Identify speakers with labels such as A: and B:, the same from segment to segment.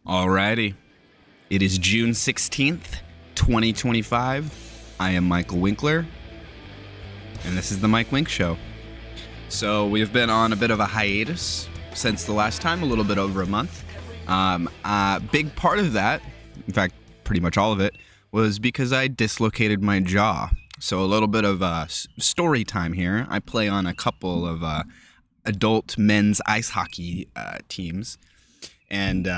A: Alrighty. It is June 16th, 2025. I am Michael Winkler, and this is the Mike Wink Show. So we've been on a bit of a hiatus since the last time, a little bit over a month. Big part of that, in fact, pretty much all of it, was because I dislocated my jaw. So a little bit of story time here. I play on a couple of adult men's ice hockey teams, and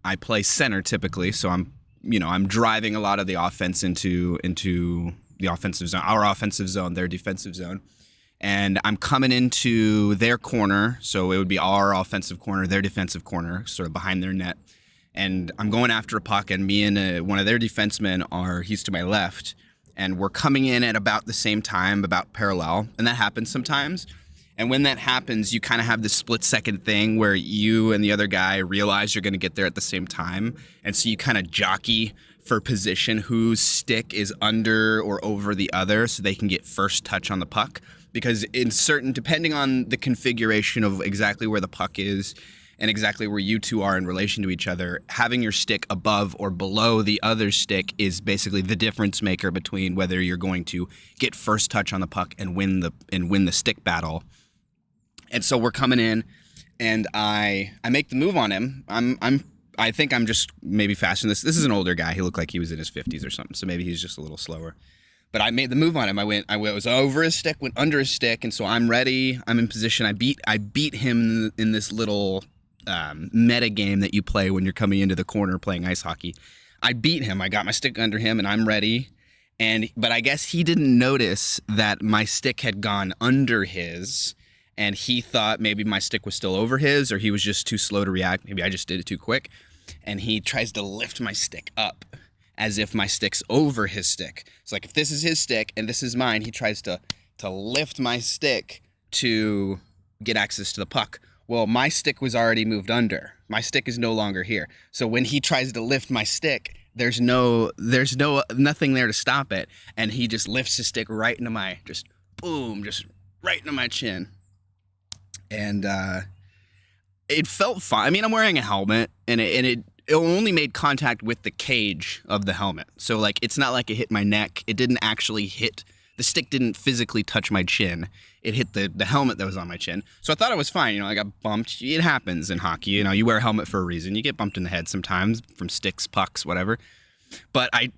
A: I play center typically. So I'm driving a lot of the offense into the offensive zone, our offensive zone, their defensive zone. And I'm coming into their corner, so it would be our offensive corner, their defensive corner, sort of behind their net. And I'm going after a puck, and me and one of their defensemen he's to my left, and we're coming in at about the same time, about parallel, and that happens sometimes. And when that happens, you kind of have this split-second thing where you and the other guy realize you're going to get there at the same time, and so you kind of jockey for position whose stick is under or over the other so they can get first touch on the puck. Because depending on the configuration of exactly where the puck is and exactly where you two are in relation to each other, having your stick above or below the other stick is basically the difference maker between whether you're going to get first touch on the puck and win the stick battle. And so we're coming in, and I make the move on him. I think I'm just maybe faster than this. This is an older guy. He looked like he was in his 50s or something, so maybe he's just a little slower. But I made the move on him. I was over his stick, went under his stick, and so I'm ready. I'm in position. I beat him in this little meta game that you play when you're coming into the corner playing ice hockey. I beat him. I got my stick under him, and I'm ready. But I guess he didn't notice that my stick had gone under his, and he thought maybe my stick was still over his, or he was just too slow to react. Maybe I just did it too quick. And he tries to lift my stick up as if my stick's over his stick. It's like if this is his stick and this is mine, he tries to lift my stick to get access to the puck. Well, my stick was already moved under. My stick is no longer here. So when he tries to lift my stick, there's nothing there to stop it. And he just lifts his stick right into just right into my chin. And it felt fine. I mean, I'm wearing a helmet, and it only made contact with the cage of the helmet. So, like, it's not like it hit my neck. It didn't actually hit, the stick didn't physically touch my chin. It hit the helmet that was on my chin. So I thought I was fine. I got bumped. It happens in hockey. You wear a helmet for a reason. You get bumped in the head sometimes from sticks, pucks, whatever. But I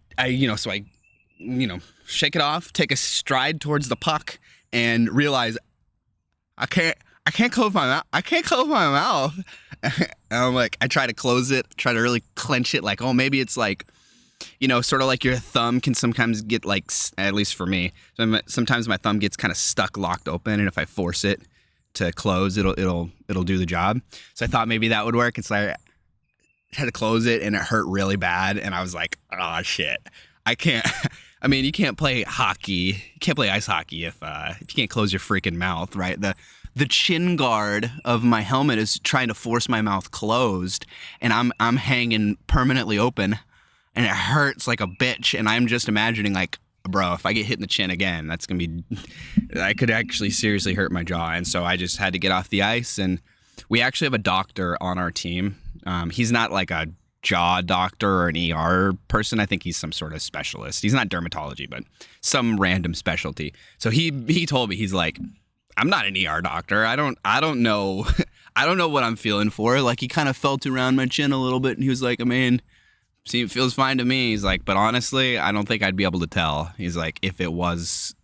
A: shake it off, take a stride towards the puck, and realize I can't close my mouth. I can't close my mouth. And I'm like, I try to close it, try to really clench it. Like, oh, maybe it's like, sort of like your thumb can sometimes get like, at least for me, sometimes my thumb gets kind of stuck, locked open. And if I force it to close, it'll do the job. So I thought maybe that would work. And so I had to close it, and it hurt really bad. And I was like, oh shit, I can't. I mean, you can't play hockey. You can't play ice hockey if you can't close your freaking mouth, right? The chin guard of my helmet is trying to force my mouth closed, and I'm hanging permanently open, and it hurts like a bitch. And I'm just imagining, like, bro, if I get hit in the chin again, I could actually seriously hurt my jaw. And so I just had to get off the ice. And we actually have a doctor on our team. He's not like a jaw doctor or an ER person. I think he's some sort of specialist. He's not dermatology, but some random specialty. So he told me, he's like, I'm not an ER doctor. I don't know. I don't know what I'm feeling for. Like, he kind of felt around my chin a little bit, and he was like, I mean, see, it feels fine to me. He's like, but honestly, I don't think I'd be able to tell. He's like, if it was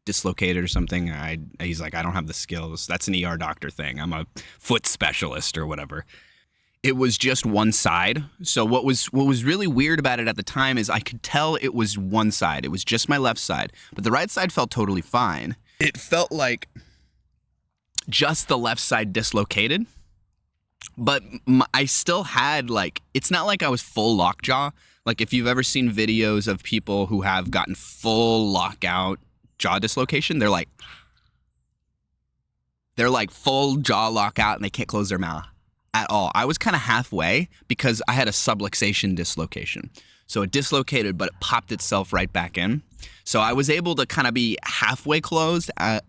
A: dislocated or something, he's like, I don't have the skills. That's an ER doctor thing. I'm a foot specialist or whatever. It was just one side. So what was really weird about it at the time is I could tell it was one side. It was just my left side, but the right side felt totally fine. It felt like just the left side dislocated, but I still had, like, it's not like I was full lockjaw. Like, if you've ever seen videos of people who have gotten full lockout jaw dislocation, they're like full jaw lockout and they can't close their mouth at all. I was kind of halfway because I had a subluxation dislocation. So it dislocated, but it popped itself right back in. So I was able to kind of be halfway closed. I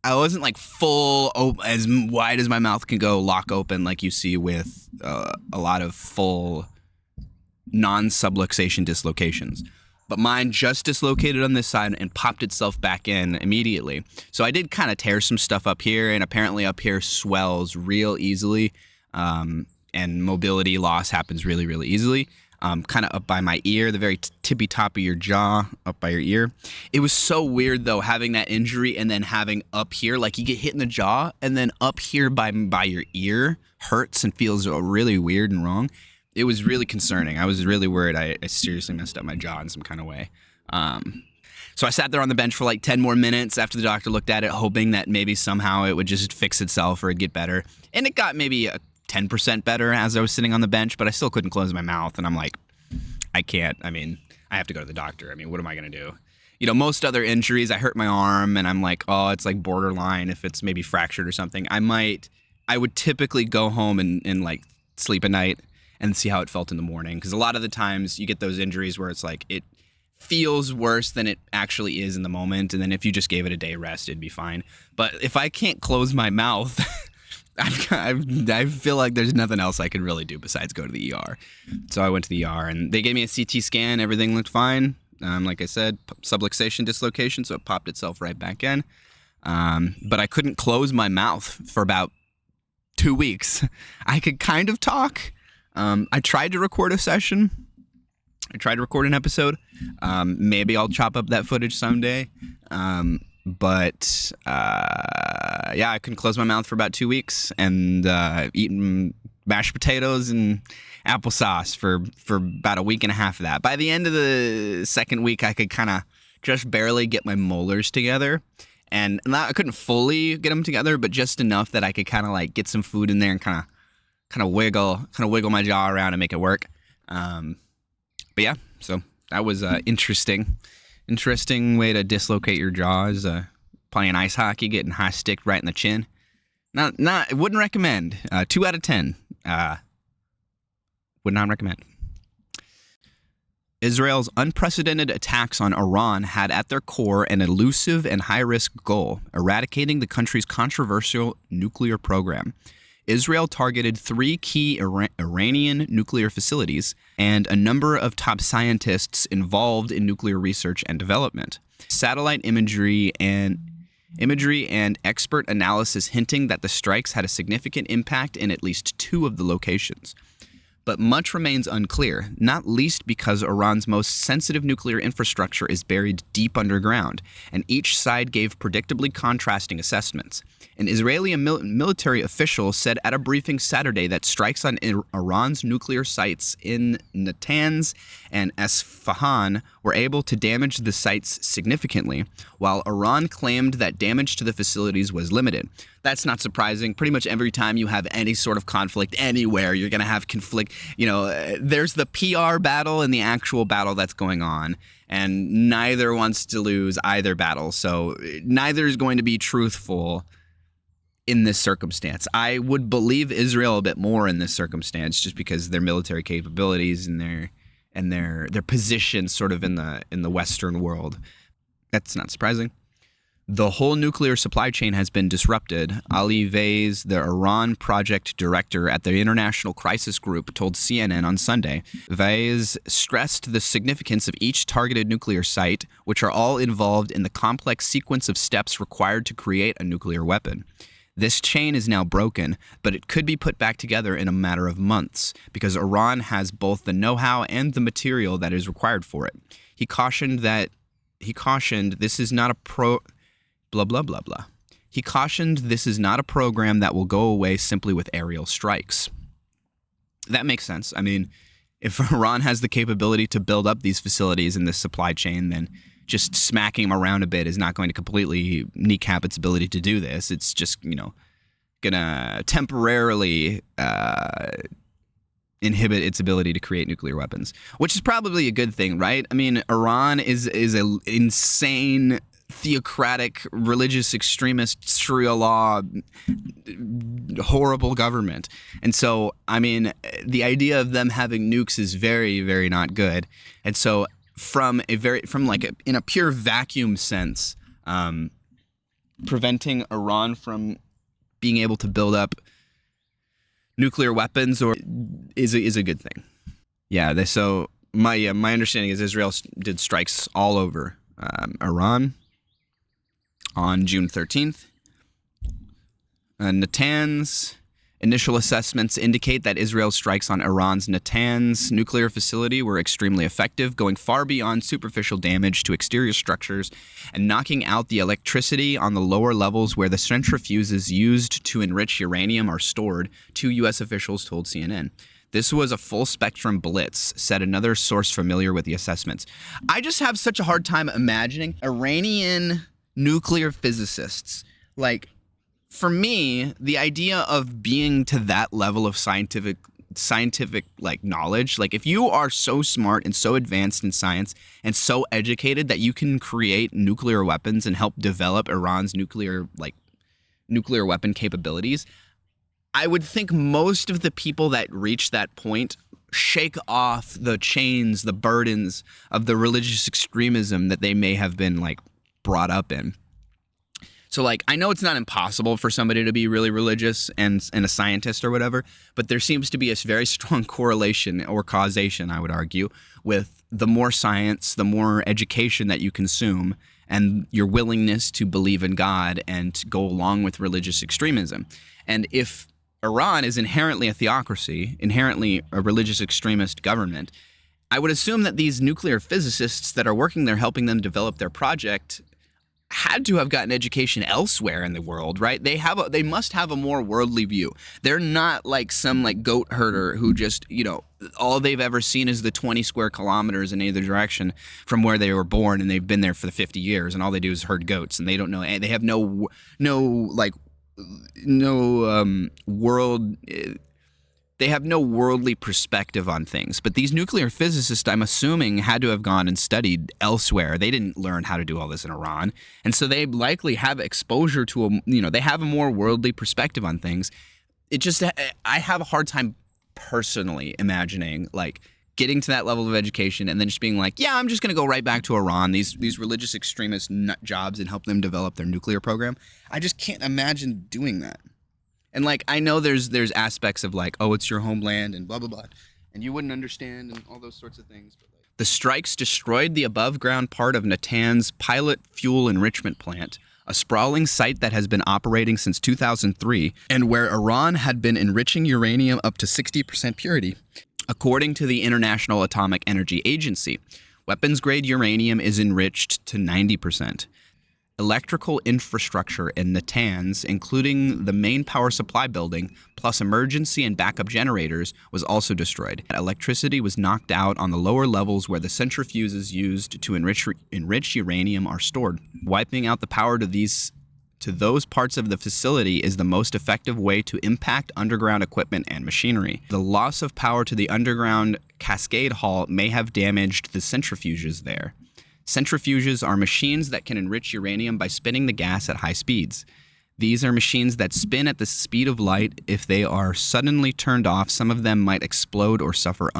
A: wasn't like full, as wide as my mouth can go, lock open like you see with a lot of full non-subluxation dislocations. But mine just dislocated on this side and popped itself back in immediately. So I did kind of tear some stuff up here, and apparently up here swells real easily, and mobility loss happens really, really easily. Kind of up by my ear, the very tippy top of your jaw, up by your ear. It was so weird, though, having that injury and then having up here, like you get hit in the jaw, and then up here by your ear hurts and feels really weird and wrong. It was really concerning. I was really worried I seriously messed up my jaw in some kind of way. So I sat there on the bench for like 10 more minutes after the doctor looked at it, hoping that maybe somehow it would just fix itself or it'd get better. And it got maybe 10% better as I was sitting on the bench, but I still couldn't close my mouth. And I'm like, I can't. I mean, I have to go to the doctor. I mean, what am I going to do? You know, most other injuries, I hurt my arm and I'm like, oh, it's like borderline if it's maybe fractured or something. I would typically go home and like sleep at night and see how it felt in the morning. Because a lot of the times you get those injuries where it's like it feels worse than it actually is in the moment. And then if you just gave it a day rest, it'd be fine. But if I can't close my mouth, I feel like there's nothing else I could really do besides go to the ER. So I went to the ER and they gave me a CT scan. Everything looked fine. Like I said, subluxation dislocation, so it popped itself right back in. But I couldn't close my mouth for about 2 weeks. I could kind of talk. I tried to record a session. I tried to record an episode. Maybe I'll chop up that footage someday. But I couldn't close my mouth for about 2 weeks and eating mashed potatoes and applesauce for about a week and a half of that. By the end of the second week, I could kind of just barely get my molars together. And I couldn't fully get them together, but just enough that I could kind of like get some food in there and kind of wiggle my jaw around and make it work. But yeah, so that was interesting way to dislocate your jaws. Playing ice hockey, getting high sticked right in the chin. Not wouldn't recommend. 2 out of 10. Would not recommend. Israel's unprecedented attacks on Iran had at their core an elusive and high-risk goal: eradicating the country's controversial nuclear program. Israel targeted 3 key Iranian nuclear facilities and a number of top scientists involved in nuclear research and development. Satellite imagery and expert analysis hinting that the strikes had a significant impact in at least 2 of the locations. But much remains unclear, not least because Iran's most sensitive nuclear infrastructure is buried deep underground, and each side gave predictably contrasting assessments. An Israeli military official said at a briefing Saturday that strikes on Iran's nuclear sites in Natanz and Esfahan were able to damage the sites significantly, while Iran claimed that damage to the facilities was limited. That's not surprising. Pretty much every time you have any sort of conflict anywhere, you're going to have conflict. You know, there's the PR battle and the actual battle that's going on, and neither wants to lose either battle. So neither is going to be truthful in this circumstance. I would believe Israel a bit more in this circumstance just because of their military capabilities and their position sort of in the Western world. That's not surprising. The whole nuclear supply chain has been disrupted. Ali Vaiz, the Iran project director at the International Crisis Group, told CNN on Sunday. Vaiz stressed the significance of each targeted nuclear site, which are all involved in the complex sequence of steps required to create a nuclear weapon. This chain is now broken, but it could be put back together in a matter of months because Iran has both the know-how and the material that is required for it. He cautioned this is not a blah, blah, blah, blah. He cautioned this is not a program that will go away simply with aerial strikes. That makes sense. I mean, if Iran has the capability to build up these facilities in this supply chain, then just smacking them around a bit is not going to completely kneecap its ability to do this. It's just, gonna temporarily inhibit its ability to create nuclear weapons, which is probably a good thing, right? I mean, Iran is an insane theocratic, religious, extremist, Sharia law, horrible government. And so, I mean, the idea of them having nukes is very, very not good. And so in a pure vacuum sense, preventing Iran from being able to build up nuclear weapons or is a good thing. Yeah. My understanding is Israel did strikes all over Iran on June 13th. Natanz initial assessments indicate that Israel's strikes on Iran's Natanz nuclear facility were extremely effective, going far beyond superficial damage to exterior structures and knocking out the electricity on the lower levels where the centrifuges used to enrich uranium are stored, 2 U.S. officials told CNN. This was a full-spectrum blitz, said another source familiar with the assessments. I just have such a hard time imagining Iranian nuclear physicists. Like, for me, the idea of being to that level of scientific like knowledge, like if you are so smart and so advanced in science and so educated that you can create nuclear weapons and help develop Iran's nuclear weapon capabilities, I would think most of the people that reach that point shake off the chains, the burdens of the religious extremism that they may have been like brought up in. So, like, I know it's not impossible for somebody to be really religious and a scientist or whatever, but there seems to be a very strong correlation or causation, I would argue, with the more science, the more education that you consume, and your willingness to believe in God and go along with religious extremism. And if Iran is inherently a theocracy, inherently a religious extremist government, I would assume that these nuclear physicists that are working there helping them develop their project had to have gotten education elsewhere in the world, right? They must have a more worldly view. They're not like some like goat herder who just, all they've ever seen is the 20 square kilometers in either direction from where they were born, and they've been there for the 50 years, and all they do is herd goats, and they don't know, and they have no world. They have no worldly perspective on things. But these nuclear physicists, I'm assuming, had to have gone and studied elsewhere. They didn't learn how to do all this in Iran. And so they likely have exposure to they have a more worldly perspective on things. I have a hard time personally imagining like getting to that level of education and then just being like, yeah, I'm just going to go right back to Iran, these religious extremist nut jobs, and help them develop their nuclear program. I just can't imagine doing that. And like, I know there's aspects of like, oh, it's your homeland and blah, blah, blah, and you wouldn't understand and all those sorts of things. But like, the strikes destroyed the above ground part of Natanz pilot fuel enrichment plant, a sprawling site that has been operating since 2003 and where Iran had been enriching uranium up to 60% purity. According to the International Atomic Energy Agency, weapons-grade uranium is enriched to 90%. Electrical infrastructure in Natanz, including the main power supply building, plus emergency and backup generators, was also destroyed. Electricity was knocked out on the lower levels where the centrifuges used to enrich uranium are stored. Wiping out the power to those parts of the facility is the most effective way to impact underground equipment and machinery. The loss of power to the underground cascade hall may have damaged the centrifuges there. Centrifuges are machines that can enrich uranium by spinning the gas at high speeds. These are machines that spin at the speed of light. If they are suddenly turned off, some of them might explode or suffer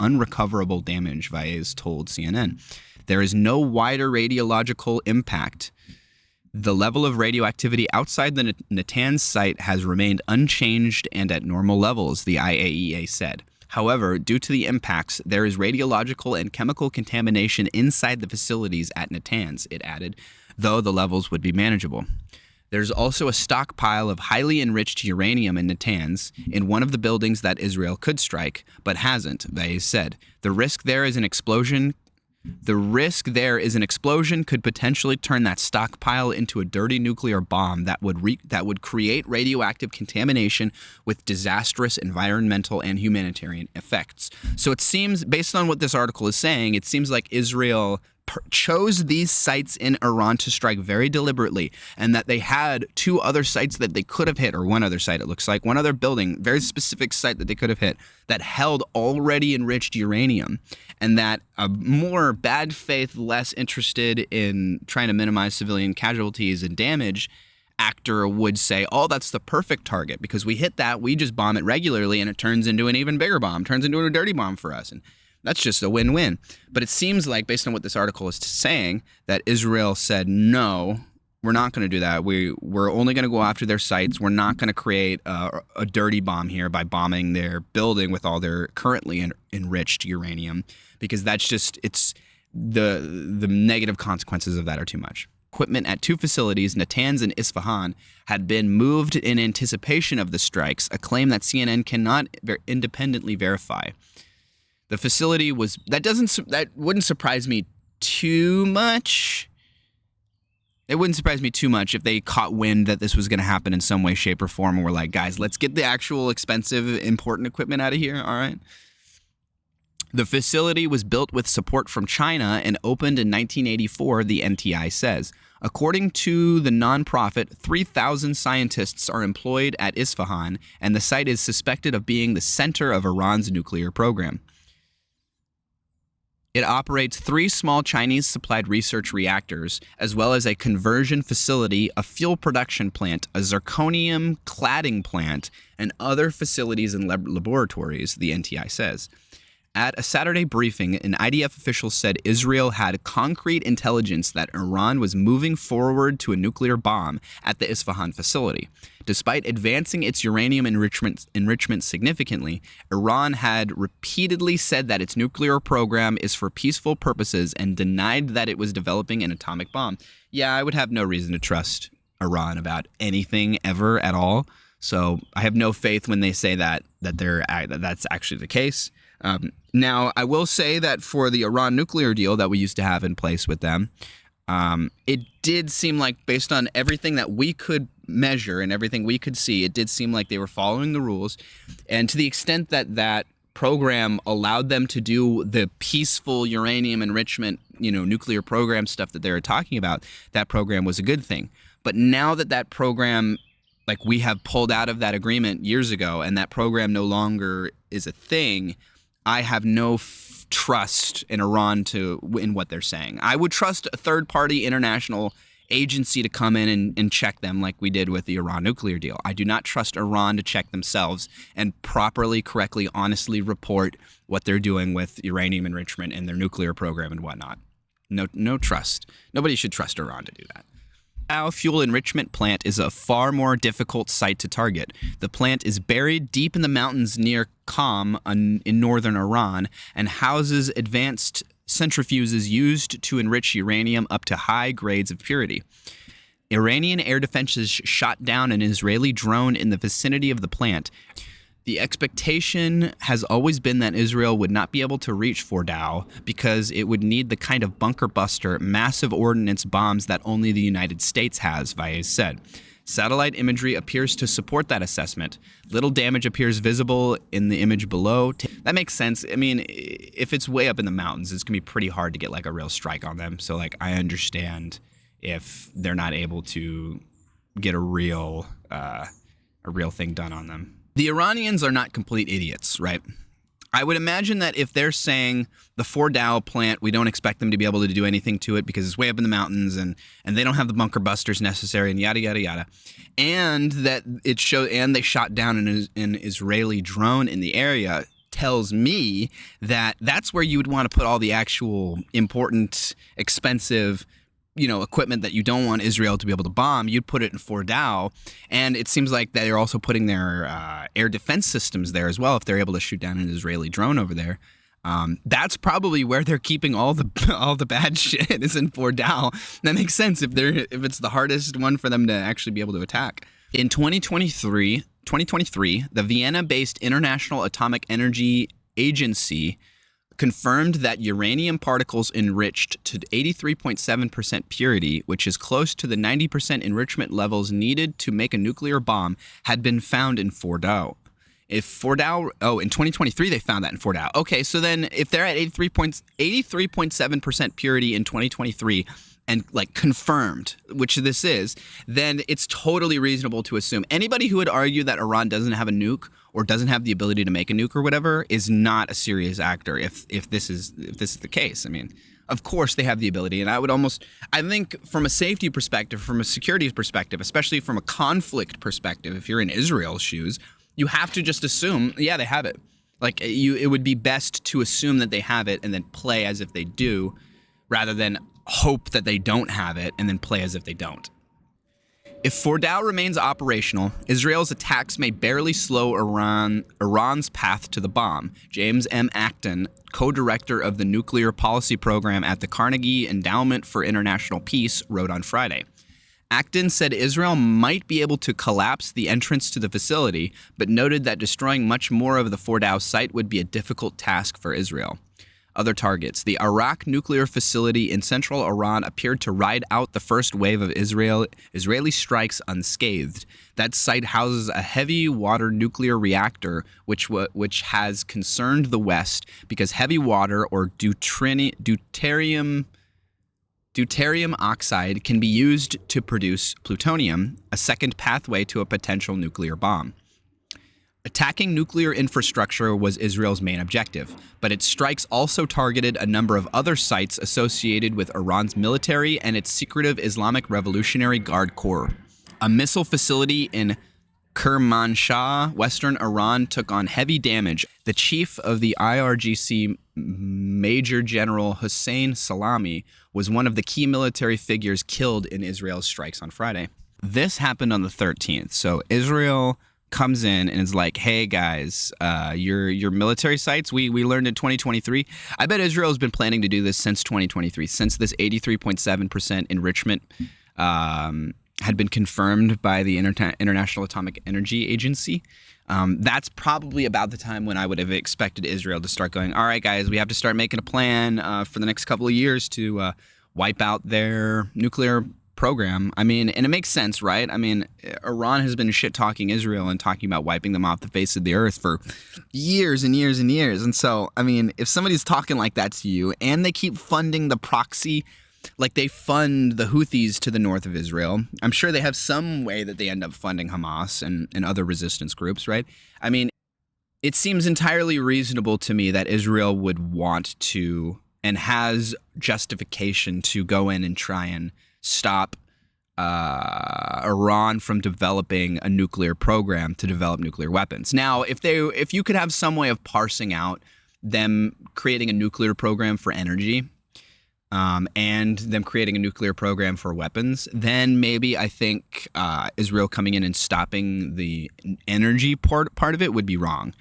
A: unrecoverable damage, Valles told CNN. There is no wider radiological impact. The level of radioactivity outside the Natanz site has remained unchanged and at normal levels, the IAEA said. However, due to the impacts, there is radiological and chemical contamination inside the facilities at Natanz, it added, though the levels would be manageable. There's also a stockpile of highly enriched uranium in Natanz, in one of the buildings that Israel could strike, but hasn't, Valles said. The risk there is an explosion could potentially turn that stockpile into a dirty nuclear bomb that would create radioactive contamination with disastrous environmental and humanitarian effects. So it seems, based on what this article is saying, it seems like Israel chose these sites in Iran to strike very deliberately, and that they had 2 other sites that they could have hit, or one other site, it looks like, one other building, very specific site that they could have hit, that held already enriched uranium, and that a more bad faith, less interested in trying to minimize civilian casualties and damage actor would say, oh, that's the perfect target, because we hit that, we just bomb it regularly, and it turns into an even bigger bomb, turns into a dirty bomb for us, and that's just a win-win. But it seems like, based on what this article is saying, that Israel said, no, We're not going to do that. We're only going to go after their sites. We're not going to create a dirty bomb here by bombing their building with all their currently enriched uranium, because that's just, it's the negative consequences of that are too much. Equipment at two facilities, Natanz and Isfahan, had been moved in anticipation of the strikes, a claim that CNN cannot independently verify. The facility was, that wouldn't surprise me too much. It wouldn't surprise me too much if they caught wind that this was going to happen in some way, shape, or form, and were like, guys, let's get the actual expensive, important equipment out of here, all right? The facility was built with support from China and opened in 1984, the NTI says. According to the nonprofit, 3,000 scientists are employed at Isfahan, and the site is suspected of being the center of Iran's nuclear program. It operates 3 small Chinese-supplied research reactors, as well as a conversion facility, a fuel production plant, a zirconium cladding plant, and other facilities and laboratories, the NTI says. At a Saturday briefing, an IDF official said Israel had concrete intelligence that Iran was moving forward to a nuclear bomb at the Isfahan facility. Despite advancing its uranium enrichment significantly, Iran had repeatedly said that its nuclear program is for peaceful purposes and denied that it was developing an atomic bomb. Yeah, I would have no reason to trust Iran about anything ever at all. So I have no faith when they say that that's actually the case. Now, I will say that for the Iran nuclear deal that we used to have in place with them, it did seem like, based on everything that we could measure and everything we could see, it did seem like they were following the rules. And to the extent that that program allowed them to do the peaceful uranium enrichment, nuclear program stuff that they were talking about, that program was a good thing. But now that that program, like, we have pulled out of that agreement years ago and that program no longer is a thing, I have no trust in Iran in what they're saying. I would trust a third-party international agency to come in and check them like we did with the Iran nuclear deal. I do not trust Iran to check themselves and properly, correctly, honestly report what they're doing with uranium enrichment and their nuclear program and whatnot. No trust. Nobody should trust Iran to do that. Our fuel enrichment plant is a far more difficult site to target. The plant is buried deep in the mountains near Qom in northern Iran and houses advanced centrifuges used to enrich uranium up to high grades of purity. Iranian air defenses shot down an Israeli drone in the vicinity of the plant. The expectation has always been that Israel would not be able to reach Fordow because it would need the kind of bunker buster, massive ordnance bombs that only the United States has, Vaez said. Satellite imagery appears to support that assessment. Little damage appears visible in the image below. That makes sense. I mean, if it's way up in the mountains, it's going to be pretty hard to get like a real strike on them. So like, I understand if they're not able to get a real thing done on them. The Iranians are not complete idiots, right? I would imagine that if they're saying the Fordow plant, we don't expect them to be able to do anything to it because it's way up in the mountains and they don't have the bunker busters necessary and yada, yada, yada. And that and they shot down an Israeli drone in the area, tells me that that's where you would want to put all the actual important, expensive, equipment that you don't want Israel to be able to bomb. You'd put it in Fordow, and it seems like they're also putting their air defense systems there as well if they're able to shoot down an Israeli drone over there. That's probably where they're keeping all the bad shit is in Fordow. That makes sense if it's the hardest one for them to actually be able to attack. In 2023, the Vienna-based International Atomic Energy Agency confirmed that uranium particles enriched to 83.7% purity, which is close to the 90% enrichment levels needed to make a nuclear bomb, had been found in Fordow. In 2023 they found that in Fordow. Okay, so then if they're at 83.7% purity in 2023 and like confirmed, which this is, then it's totally reasonable to assume anybody who would argue that Iran doesn't have a nuke or doesn't have the ability to make a nuke or whatever is not a serious actor if this is the case. I mean, of course they have the ability, and I think from a safety perspective, from a security perspective, especially from a conflict perspective, if you're in Israel's shoes, you have to just assume, yeah, they have it. Like it would be best to assume that they have it and then play as if they do, rather than hope that they don't have it and then play as if they don't. If Fordow remains operational, Israel's attacks may barely slow Iran's path to the bomb, James M. Acton, co-director of the nuclear policy program at the Carnegie Endowment for International Peace, wrote on Friday. Acton said Israel might be able to collapse the entrance to the facility, but noted that destroying much more of the Fordow site would be a difficult task for Israel. Other targets. The Arak nuclear facility in central Iran appeared to ride out the first wave of Israeli strikes unscathed. That site houses a heavy water nuclear reactor, which has concerned the West because heavy water or deuterium oxide can be used to produce plutonium, a second pathway to a potential nuclear bomb. Attacking nuclear infrastructure was Israel's main objective, but its strikes also targeted a number of other sites associated with Iran's military and its secretive Islamic Revolutionary Guard Corps. A missile facility in Kermanshah, western Iran, took on heavy damage. The chief of the IRGC, Major General Hossein Salami, was one of the key military figures killed in Israel's strikes on Friday. This happened on the 13th, so Israel comes in and is like, hey guys, your military sites, we learned in 2023. I bet Israel has been planning to do this since 2023, since this 83.7% enrichment had been confirmed by the International Atomic Energy Agency. That's probably about the time when I would have expected Israel to start going, all right guys, we have to start making a plan for the next couple of years to wipe out their nuclear program. I mean, and it makes sense, right? I mean, Iran has been shit-talking Israel and talking about wiping them off the face of the earth for years and years and years. And so, I mean, if somebody's talking like that to you and they keep funding the proxy, like they fund the Houthis to the north of Israel, I'm sure they have some way that they end up funding Hamas and other resistance groups, right? I mean, it seems entirely reasonable to me that Israel would want to and has justification to go in and try and stop Iran from developing a nuclear program to develop nuclear weapons. Now, if you could have some way of parsing out them creating a nuclear program for energy and them creating a nuclear program for weapons, then maybe I think Israel coming in and stopping the energy part of it would be wrong.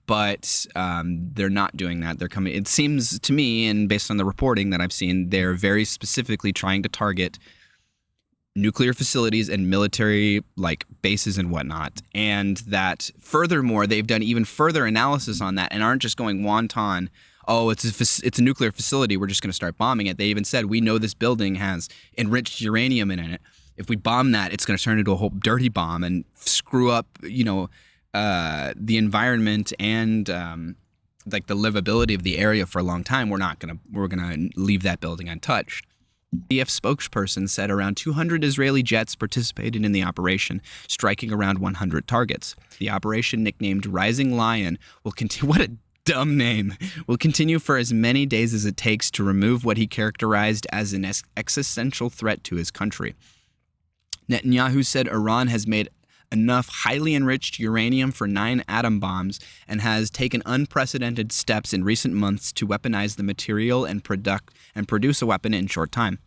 A: But they're not doing that. They're coming. It seems to me, and based on the reporting that I've seen, they're very specifically trying to target nuclear facilities and military bases and whatnot. And that furthermore, they've done even further analysis on that and aren't just going wanton, oh, it's a nuclear facility, we're just going to start bombing it. They even said, we know this building has enriched uranium in it. If we bomb that, it's going to turn into a whole dirty bomb and screw up, the environment and the livability of the area for a long time. We're gonna leave that building untouched. The IDF spokesperson said around 200 Israeli jets participated in the operation, striking around 100 targets. The operation, nicknamed Rising Lion, will continue. What a dumb name! Will continue for as many days as it takes to remove what he characterized as an existential threat to his country. Netanyahu said Iran has made enough highly enriched uranium for 9 atom bombs and has taken unprecedented steps in recent months to weaponize the material and produce a weapon in short time.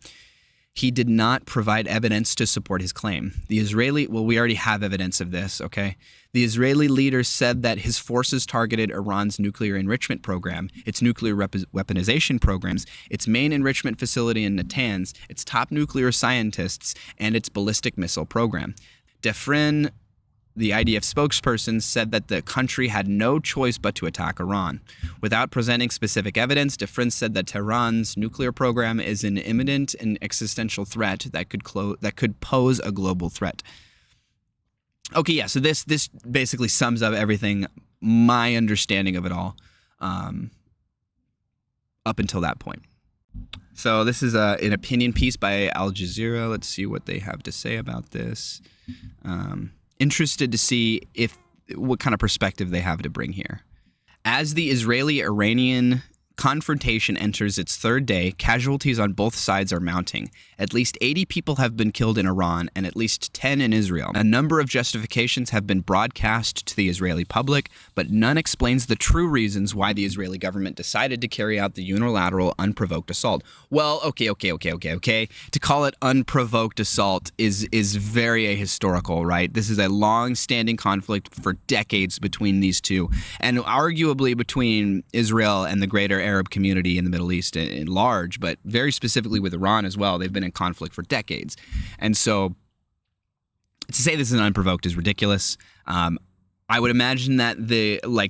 A: He did not provide evidence to support his claim. We already have evidence of this, okay? The Israeli leader said that his forces targeted Iran's nuclear enrichment program, its nuclear weaponization programs, its main enrichment facility in Natanz, its top nuclear scientists, and its ballistic missile program. Defrin, the IDF spokesperson, said that the country had no choice but to attack Iran. Without presenting specific evidence, Defrin said that Tehran's nuclear program is an imminent and existential threat that could pose a global threat. Okay, yeah, so this basically sums up everything, my understanding of it all, up until that point. So this is an opinion piece by Al Jazeera. Let's see what they have to say about this. Interested to see what kind of perspective they have to bring here. As the Israeli-Iranian confrontation enters its third day. Casualties on both sides are mounting. At least 80 people have been killed in Iran and at least 10 in Israel. A number of justifications have been broadcast to the Israeli public, but none explains the true reasons why the Israeli government decided to carry out the unilateral, unprovoked assault. Well, okay. To call it unprovoked assault is very ahistorical, right? This is a long-standing conflict for decades between these two, and arguably between Israel and the greater Arab community in the Middle East in large, but very specifically with Iran as well. They've been in conflict for decades. And so to say this is unprovoked is ridiculous. I would imagine that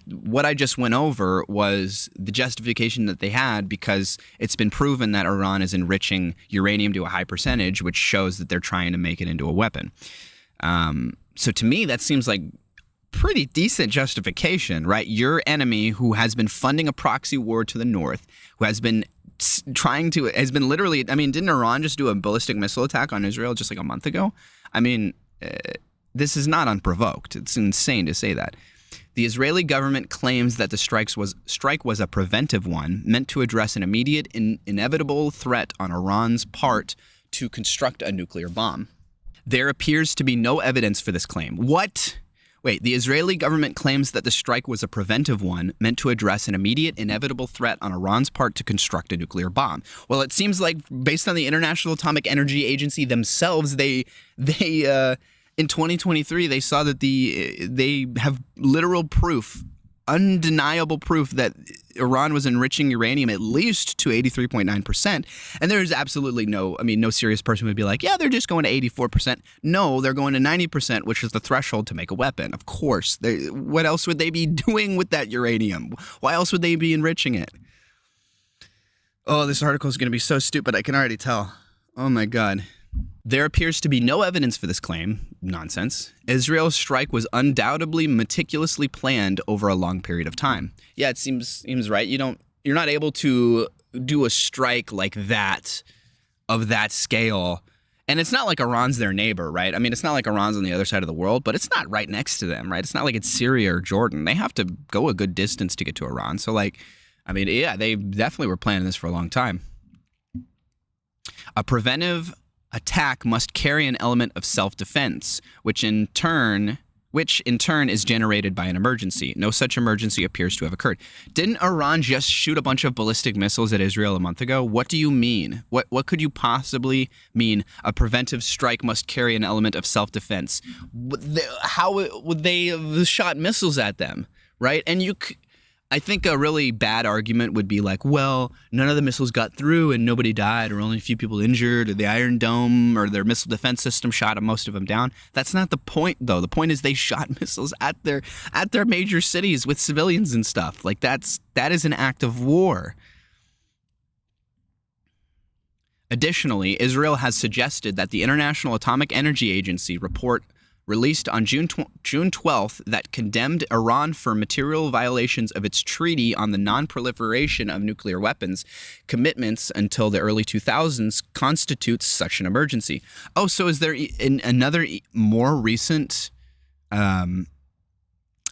A: what I just went over was the justification that they had because it's been proven that Iran is enriching uranium to a high percentage, which shows that they're trying to make it into a weapon. So to me, that seems like pretty decent justification, right? Your enemy who has been funding a proxy war to the north, who has been literally, I mean, didn't Iran just do a ballistic missile attack on Israel just like a month ago? I mean, this is not unprovoked. It's insane to say that. The Israeli government claims that the strike was a preventive one, meant to address an immediate inevitable threat on Iran's part to construct a nuclear bomb. There appears to be no evidence for this claim. What? Wait, the Israeli government claims that the strike was a preventive one, meant to address an immediate, inevitable threat on Iran's part to construct a nuclear bomb. Well, it seems like, based on the International Atomic Energy Agency themselves, they in 2023, they saw that they have literal proof, undeniable proof that Iran was enriching uranium at least to 83.9%. And there's absolutely no serious person would be like, yeah, they're just going to 84%. No, they're going to 90%, which is the threshold to make a weapon. Of course. What else would they be doing with that uranium? Why else would they be enriching it? Oh, this article is going to be so stupid. I can already tell. Oh, my God. There appears to be no evidence for this claim. Nonsense. Israel's strike was undoubtedly meticulously planned over a long period of time. Yeah, it seems right. You're not able to do a strike like that, of that scale. And it's not like Iran's their neighbor, right? I mean, it's not like Iran's on the other side of the world, but it's not right next to them, right? It's not like it's Syria or Jordan. They have to go a good distance to get to Iran. So yeah, they definitely were planning this for a long time. A preventive attack must carry an element of self-defense, which in turn is generated by an emergency. No such emergency appears to have occurred. Didn't Iran just shoot a bunch of ballistic missiles at Israel a month ago? What do you mean? What could you possibly mean? A preventive strike must carry an element of self-defense. How would they have shot missiles at them, right? And I think a really bad argument would be like, well, none of the missiles got through and nobody died, or only a few people injured, or the Iron Dome or their missile defense system shot most of them down. That's not the point, though. The point is they shot missiles at their major cities with civilians and stuff. Like that is an act of war. Additionally, Israel has suggested that the International Atomic Energy Agency report released on June 12th that condemned Iran for material violations of its treaty on the non-proliferation of nuclear weapons commitments until the early 2000s constitutes such an emergency. Oh, so is there another more recent... I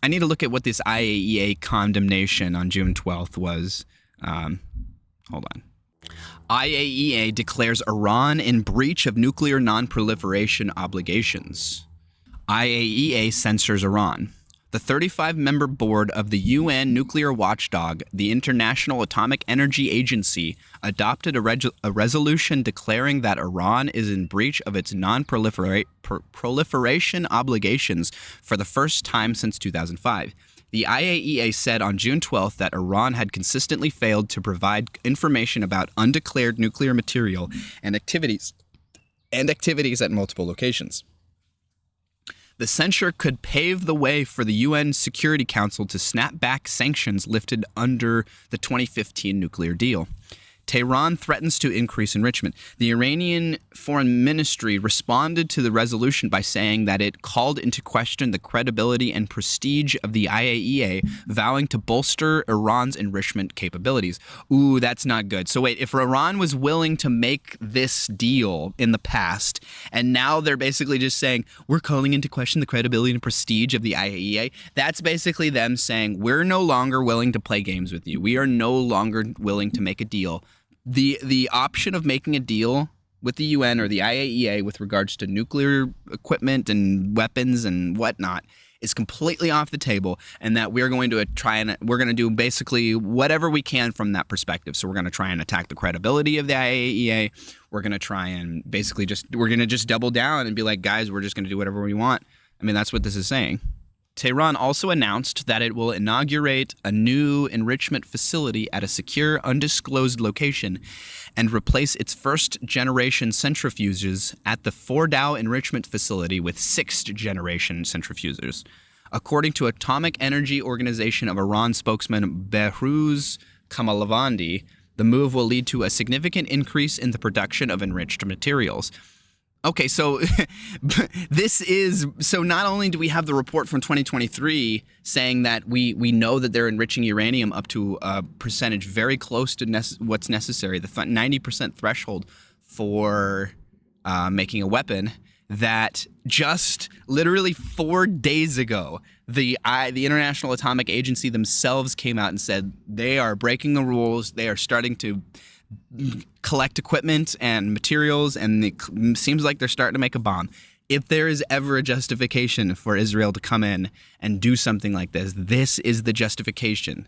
A: need to look at what this IAEA condemnation on June 12th was. Hold on. IAEA declares Iran in breach of nuclear non-proliferation obligations. IAEA censors Iran. The 35-member board of the UN nuclear watchdog, the International Atomic Energy Agency, adopted a resolution declaring that Iran is in breach of its non-proliferation obligations for the first time since 2005. The IAEA said on June 12th that Iran had consistently failed to provide information about undeclared nuclear material and activities at multiple locations. The censure could pave the way for the UN Security Council to snap back sanctions lifted under the 2015 nuclear deal. Tehran threatens to increase enrichment. The Iranian Foreign Ministry responded to the resolution by saying that it called into question the credibility and prestige of the IAEA, vowing to bolster Iran's enrichment capabilities. Ooh, that's not good. So wait, if Iran was willing to make this deal in the past, and now they're basically just saying, we're calling into question the credibility and prestige of the IAEA, that's basically them saying, we're no longer willing to play games with you. We are no longer willing to make a deal. The option of making a deal with the UN or the IAEA with regards to nuclear equipment and weapons and whatnot is completely off the table, and that we're going to we're going to do basically whatever we can from that perspective. So we're going to try and attack the credibility of the IAEA. We're going to try and basically we're going to just double down and be like, guys, we're just going to do whatever we want. I mean, that's what this is saying. Tehran also announced that it will inaugurate a new enrichment facility at a secure, undisclosed location and replace its first-generation centrifuges at the Fordow enrichment facility with sixth-generation centrifuges. According to Atomic Energy Organization of Iran spokesman Behruz Kamalavandi, the move will lead to a significant increase in the production of enriched materials. Okay, so so not only do we have the report from 2023 saying that we know that they're enriching uranium up to a percentage very close to what's necessary, the 90% threshold for making a weapon, that just literally 4 days ago, the International Atomic Agency themselves came out and said they are breaking the rules. They are starting to collect equipment and materials, and it seems like they're starting to make a bomb. If there is ever a justification for Israel to come in and do something like this, this is the justification.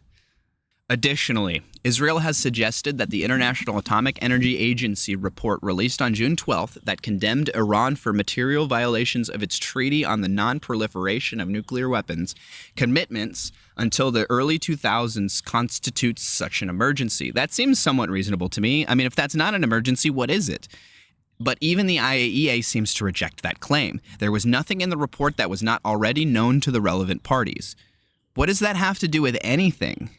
A: Additionally, Israel has suggested that the International Atomic Energy Agency report released on June 12th that condemned Iran for material violations of its Treaty on the Non-Proliferation of Nuclear Weapons commitments until the early 2000s constitutes such an emergency. That seems somewhat reasonable to me. I mean, if that's not an emergency, what is it? But even the IAEA seems to reject that claim. There was nothing in the report that was not already known to the relevant parties. What does that have to do with anything?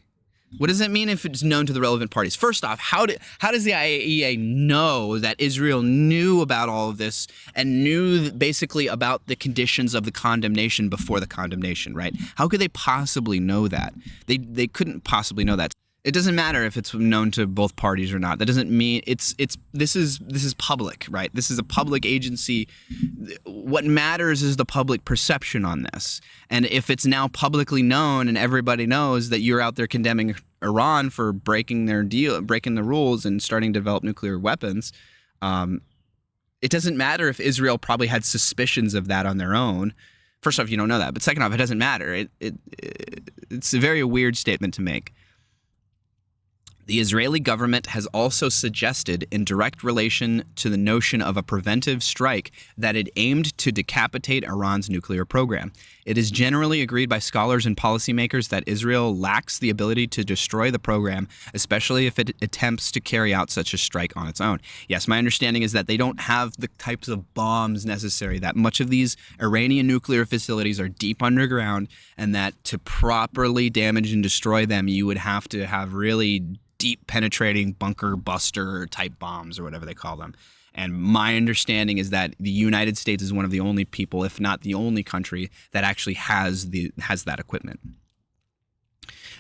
A: What does it mean if it's known to the relevant parties? First off, how does the IAEA know that Israel knew about all of this and knew basically about the conditions of the condemnation before the condemnation, right? How could they possibly know that? They couldn't possibly know that. It doesn't matter if it's known to both parties or not. That doesn't mean this is public, right? This is a public agency. What matters is the public perception on this. And if it's now publicly known and everybody knows that you're out there condemning Iran for breaking their deal, breaking the rules and starting to develop nuclear weapons, it doesn't matter if Israel probably had suspicions of that on their own. First off, you don't know that. But second off, it doesn't matter. It's a very weird statement to make. The Israeli government has also suggested, in direct relation to the notion of a preventive strike, that it aimed to decapitate Iran's nuclear program. It is generally agreed by scholars and policymakers that Israel lacks the ability to destroy the program, especially if it attempts to carry out such a strike on its own. Yes, my understanding is that they don't have the types of bombs necessary, that much of these Iranian nuclear facilities are deep underground, and that to properly damage and destroy them, you would have to have really deep penetrating bunker buster type bombs or whatever they call them. And my understanding is that the United States is one of the only people, if not the only country, that actually has that equipment.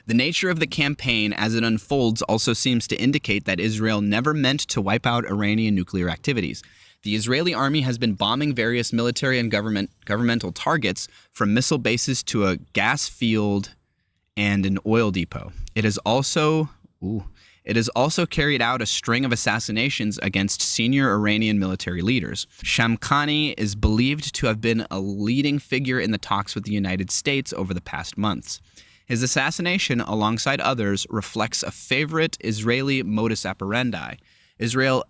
A: The nature of the campaign as it unfolds also seems to indicate that Israel never meant to wipe out Iranian nuclear activities. The Israeli army has been bombing various military and governmental targets, from missile bases to a gas field and an oil depot. It has also carried out a string of assassinations against senior Iranian military leaders. Shamkhani is believed to have been a leading figure in the talks with the United States over the past months. His assassination, alongside others, reflects a favorite Israeli modus operandi. Israel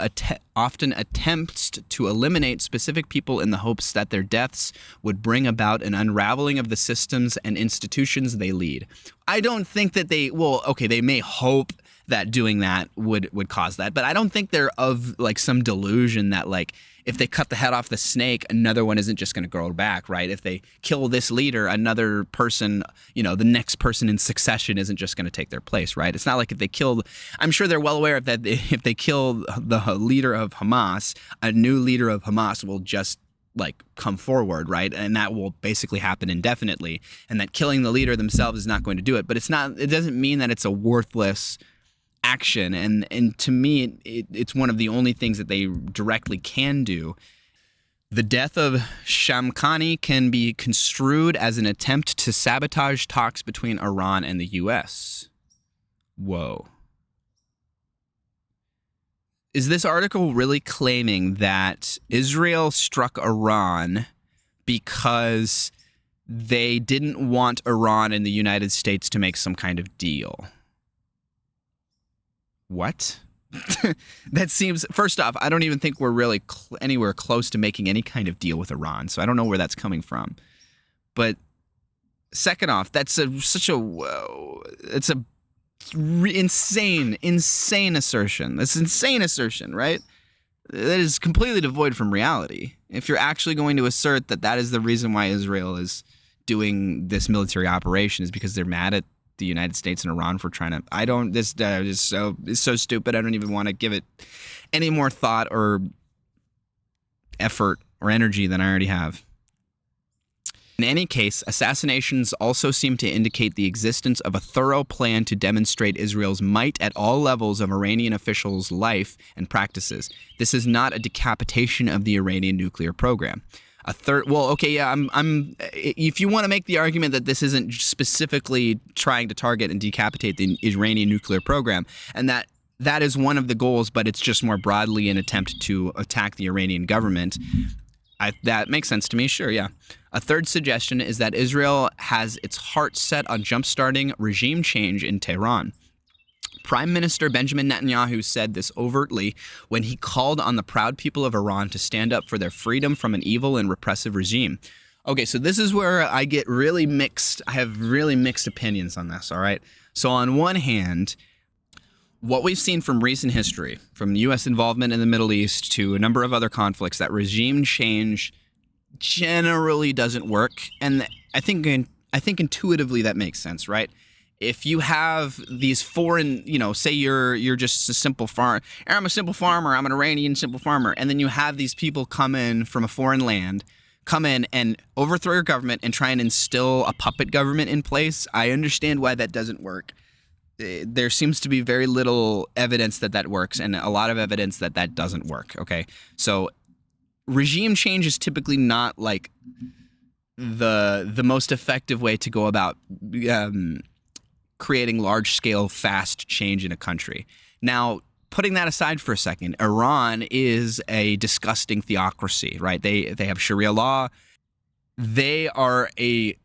A: often attempts to eliminate specific people in the hopes that their deaths would bring about an unraveling of the systems and institutions they lead. I don't think that they may hope that doing that would cause that. But I don't think they're of like some delusion that like if they cut the head off the snake, another one isn't just going to grow back, right? If they kill this leader, another person, the next person in succession isn't just going to take their place, right? It's not like if they killed, I'm sure they're well aware of that. If they kill the leader of Hamas, a new leader of Hamas will just like come forward, right? And that will basically happen indefinitely, and that killing the leader themselves is not going to do it. But it doesn't mean that it's a worthless action, and to me it's one of the only things that they directly can do. The death of Shamkhani can be construed as an attempt to sabotage talks between Iran and the US. Whoa. Is this article really claiming that Israel struck Iran because they didn't want Iran and the United States to make some kind of deal? What? That seems, first off, I don't even think we're really anywhere close to making any kind of deal with Iran, so I don't know where that's coming from. But second off, it's a insane assertion. That's insane assertion, right? That is completely devoid from reality. If you're actually going to assert that that is the reason why Israel is doing this military operation is because they're mad at the United States and Iran for trying to, it's so stupid. I don't even want to give it any more thought or effort or energy than I already have. In any case, assassinations also seem to indicate the existence of a thorough plan to demonstrate Israel's might at all levels of Iranian officials' life and practices. This is not a decapitation of the Iranian nuclear program. If you want to make the argument that this isn't specifically trying to target and decapitate the Iranian nuclear program, and that is one of the goals, but it's just more broadly an attempt to attack the Iranian government, that makes sense to me, sure, yeah. A third suggestion is that Israel has its heart set on jumpstarting regime change in Tehran. Prime Minister Benjamin Netanyahu said this overtly when he called on the proud people of Iran to stand up for their freedom from an evil and repressive regime. Okay, so this is where I have really mixed opinions on this, all right? So on one hand, what we've seen from recent history, from U.S. involvement in the Middle East to a number of other conflicts, that regime change generally doesn't work. And I think intuitively that makes sense, right? If you have these foreign, say you're just a simple farmer, I'm a simple farmer, I'm an Iranian simple farmer, and then you have these people come in from a foreign land, come in and overthrow your government and try and instill a puppet government in place, I understand why that doesn't work. There seems to be very little evidence that works, and a lot of evidence that doesn't work, okay? So regime change is typically not like the most effective way to go about creating large-scale, fast change in a country. Now, putting that aside for a second, Iran is a disgusting theocracy, right? They have Sharia law. They are a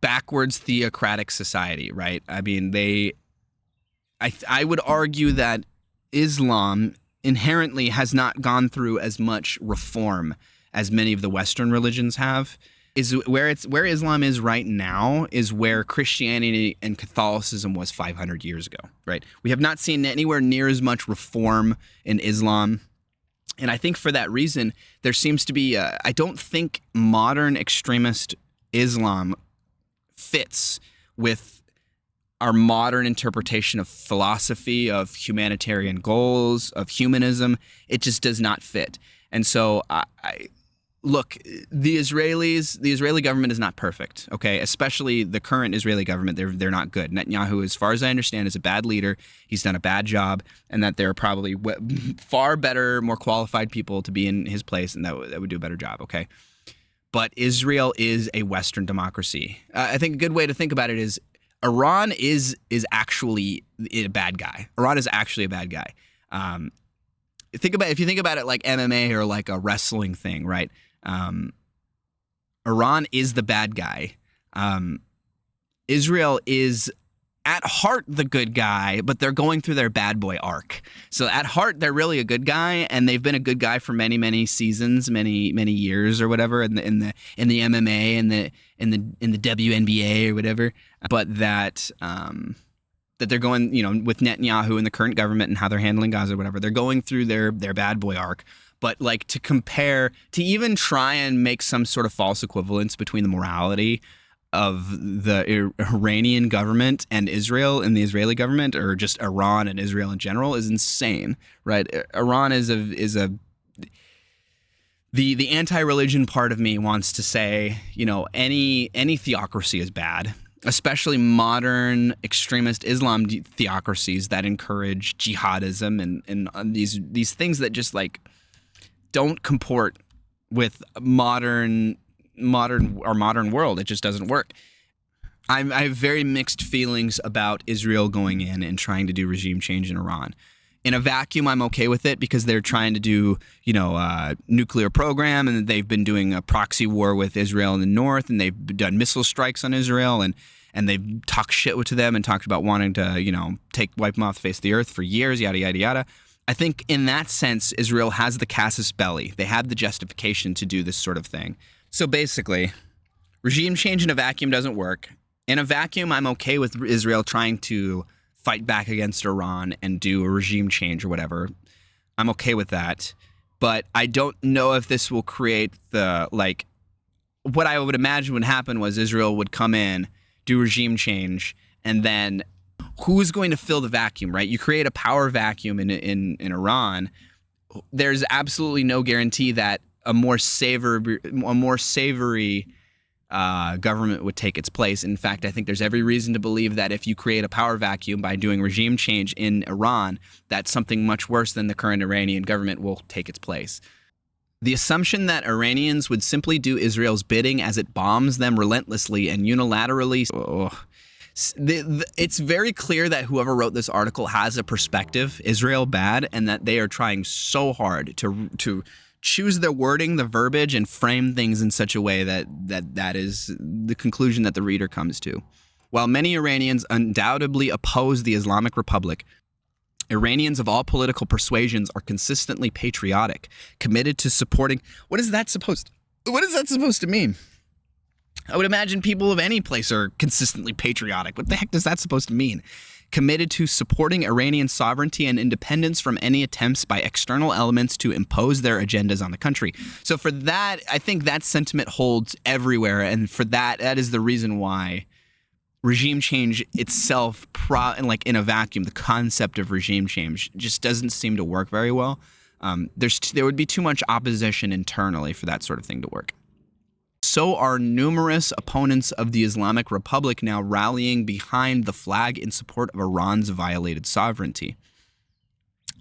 A: backwards theocratic society, right? I mean, I would argue that Islam inherently has not gone through as much reform as many of the Western religions have. Where Islam is right now is where Christianity and Catholicism was 500 years ago, right? We have not seen anywhere near as much reform in Islam. And I think for that reason, there seems to be I don't think modern extremist Islam fits with our modern interpretation of philosophy, of humanitarian goals, of humanism. It just does not fit. And so look, the Israeli government is not perfect, okay? Especially the current Israeli government, they're not good. Netanyahu, as far as I understand, is a bad leader. He's done a bad job, and that there are probably far better, more qualified people to be in his place, and that would do a better job, okay? But Israel is a Western democracy. I think a good way to think about it is Iran is actually a bad guy. Iran is actually a bad guy. If you think about it like MMA or like a wrestling thing, right? Iran is the bad guy. Israel is at heart the good guy, but they're going through their bad boy arc. So at heart, they're really a good guy, and they've been a good guy for many, many seasons, many, many years or whatever in the MMA and in the WNBA or whatever. But that that they're going, with Netanyahu and the current government and how they're handling Gaza or whatever. They're going through their bad boy arc. But like to even try and make some sort of false equivalence between the morality of the Iranian government and Israel and the Israeli government, or just Iran and Israel in general, is insane, right? Iran is the anti-religion part of me wants to say, any theocracy is bad, especially modern extremist Islam theocracies that encourage jihadism and these things that just like don't comport with modern world. It just doesn't work. I have very mixed feelings about Israel going in and trying to do regime change in Iran. In a vacuum, I'm okay with it because they're trying to do, nuclear program, and they've been doing a proxy war with Israel in the north, and they've done missile strikes on Israel, and they've talked shit to them and talked about wanting to, wipe them off the face of the earth for years, yada, yada, yada. I think in that sense, Israel has the casus belli. They have the justification to do this sort of thing. So basically, regime change in a vacuum doesn't work. In a vacuum, I'm okay with Israel trying to fight back against Iran and do a regime change or whatever. I'm okay with that. But I don't know if this will create what I would imagine would happen was Israel would come in, do regime change, and then who's going to fill the vacuum, right? You create a power vacuum in Iran. There's absolutely no guarantee that a more savory government would take its place. In fact, I think there's every reason to believe that if you create a power vacuum by doing regime change in Iran, that something much worse than the current Iranian government will take its place. The assumption that Iranians would simply do Israel's bidding as it bombs them relentlessly and unilaterally. It's very clear that whoever wrote this article has a perspective, Israel bad, and that they are trying so hard to choose the wording, the verbiage, and frame things in such a way that is the conclusion that the reader comes to. While many Iranians undoubtedly oppose the Islamic Republic, Iranians of all political persuasions are consistently patriotic, committed to supporting. What is that supposed to mean? I would imagine people of any place are consistently patriotic. What the heck does that supposed to mean? Committed to supporting Iranian sovereignty and independence from any attempts by external elements to impose their agendas on the country. So for that, I think that sentiment holds everywhere. And for that is the reason why regime change itself, in a vacuum, the concept of regime change just doesn't seem to work very well. There would be too much opposition internally for that sort of thing to work. So are numerous opponents of the Islamic Republic now rallying behind the flag in support of Iran's violated sovereignty.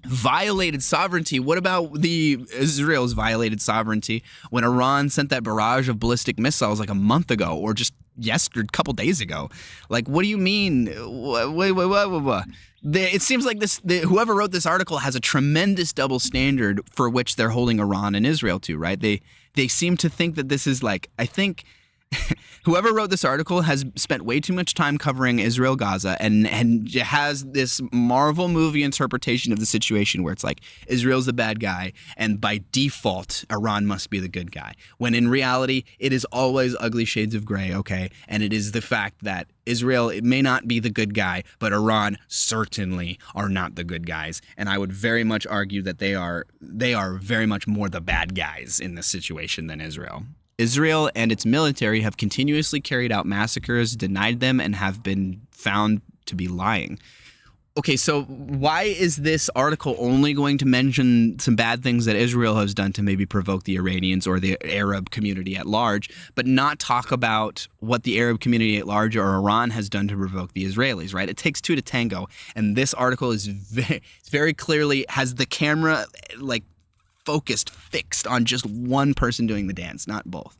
A: Violated sovereignty? What about Israel's violated sovereignty when Iran sent that barrage of ballistic missiles like a month ago, or just a couple days ago? Like, what do you mean? Wait. It seems like whoever wrote this article has a tremendous double standard for which they're holding Iran and Israel to, right? They seem to think that this is I think whoever wrote this article has spent way too much time covering Israel, Gaza, and has this Marvel movie interpretation of the situation where it's like Israel's the bad guy and by default Iran must be the good guy. When in reality, it is always ugly shades of gray, okay? And it is the fact that Israel, it may not be the good guy, but Iran certainly are not the good guys. And I would very much argue that they are very much more the bad guys in this situation than Israel. Israel and its military have continuously carried out massacres, denied them, and have been found to be lying. Okay, so why is this article only going to mention some bad things that Israel has done to maybe provoke the Iranians or the Arab community at large, but not talk about what the Arab community at large or Iran has done to provoke the Israelis, right? It takes two to tango, and this article is very clearly has the camera fixed on just one person doing the dance, not both.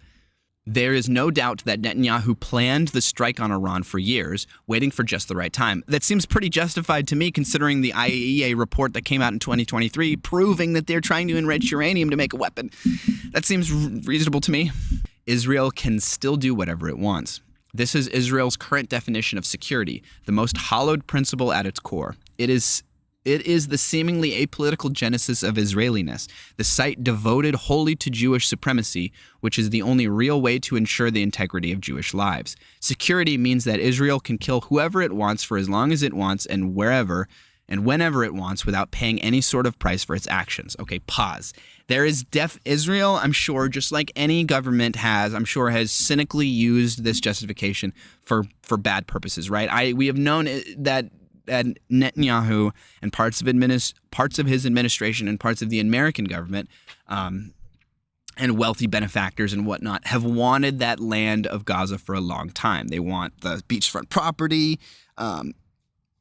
A: There is no doubt that Netanyahu planned the strike on Iran for years, waiting for just the right time. That seems pretty justified to me, considering the IAEA report that came out in 2023 proving that they're trying to enrich uranium to make a weapon. That seems reasonable to me. Israel can still do whatever it wants. This is Israel's current definition of security, the most hallowed principle at its core. It is It is the seemingly apolitical genesis of Israeliness, the site devoted wholly to Jewish supremacy, which is the only real way to ensure the integrity of Jewish lives. Security means that Israel can kill whoever it wants for as long as it wants and wherever and whenever it wants without paying any sort of price for its actions. Okay, pause. There is Israel, I'm sure, just like any government has, I'm sure has cynically used this justification for bad purposes, right? We have known that Netanyahu and parts of his administration and parts of the American government and wealthy benefactors and whatnot have wanted that land of Gaza for a long time. They want the beachfront property.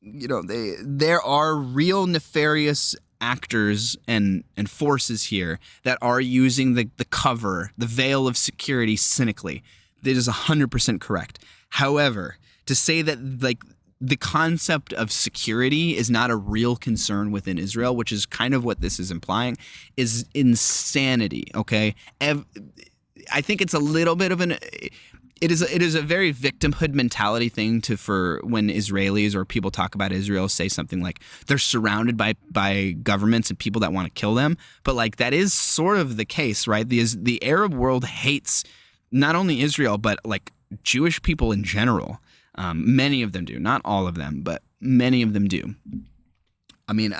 A: There are real nefarious actors and forces here that are using the cover, the veil of security cynically. That is 100% correct. However, to say that the concept of security is not a real concern within Israel, which is kind of what this is implying, is insanity, okay? I think it's a little bit of it is a very victimhood mentality thing for when Israelis or people talk about Israel say something like they're surrounded by governments and people that want to kill them. But like that is sort of the case, right? The Arab world hates not only Israel, but like Jewish people in general. Many of them do, not all of them, but many of them do. I mean,